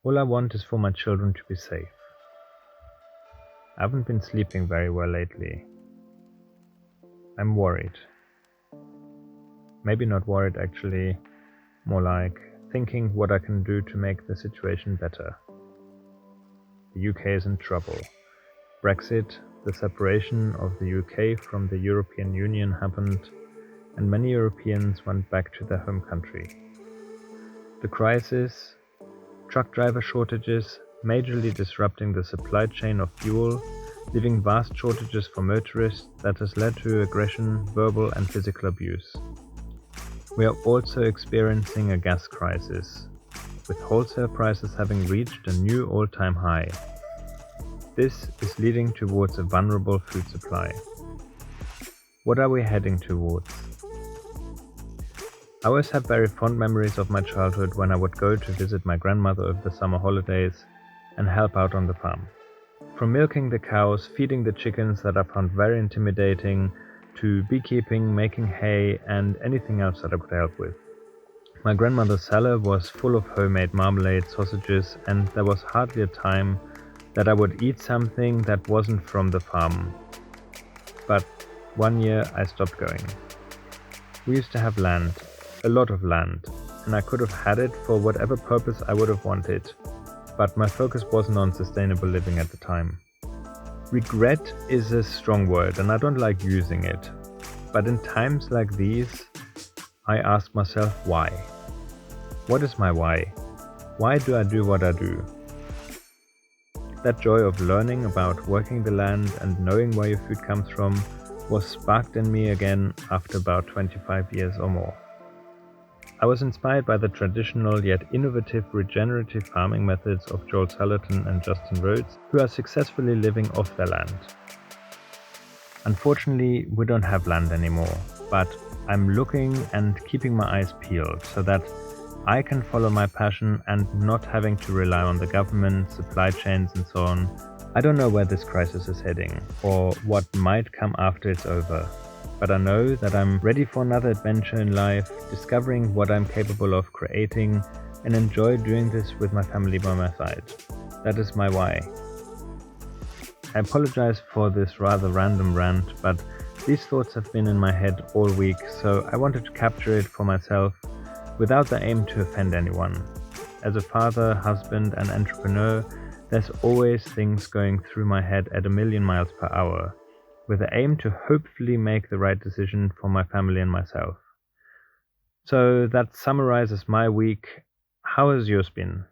All I want is for my children to be safe. I haven't been sleeping very well lately. I'm worried. Maybe not worried actually, more like thinking what I can do to make the situation better. The UK is in trouble. Brexit, the separation of the UK from the European Union happened, and many Europeans went back to their home country. The crisis, truck driver shortages, majorly disrupting the supply chain of fuel, leaving vast shortages for motorists that has led to aggression, verbal and physical abuse. We are also experiencing a gas crisis, with wholesale prices having reached a new all-time high. This is leading towards a vulnerable food supply. What are we heading towards? I always have very fond memories of my childhood when I would go to visit my grandmother over the summer holidays and help out on the farm. From milking the cows, feeding the chickens that I found very intimidating, to beekeeping, making hay, and anything else that I could help with. My grandmother's cellar was full of homemade marmalade, sausages, and there was hardly a time that I would eat something that wasn't from the farm. But one year I stopped going. We used to have land, a lot of land, and I could have had it for whatever purpose I would have wanted, but my focus wasn't on sustainable living at the time. Regret is a strong word and I don't like using it, but in times like these, I ask myself why. What is my why? Why do I do what I do? That joy of learning about working the land and knowing where your food comes from was sparked in me again after about 25 years or more. I was inspired by the traditional yet innovative regenerative farming methods of Joel Salatin and Justin Rhodes, who are successfully living off their land. Unfortunately, we don't have land anymore, but I'm looking and keeping my eyes peeled so that I can follow my passion and not having to rely on the government, supply chains and so on. I don't know where this crisis is heading or what might come after it's over. But I know that I'm ready for another adventure in life, discovering what I'm capable of creating, and enjoy doing this with my family by my side. That is my why. I apologize for this rather random rant, but these thoughts have been in my head all week, so I wanted to capture it for myself without the aim to offend anyone. As a father, husband, and entrepreneur, there's always things going through my head at a million miles per hour, with the aim to hopefully make the right decision for my family and myself. So that summarizes my week. How has yours been?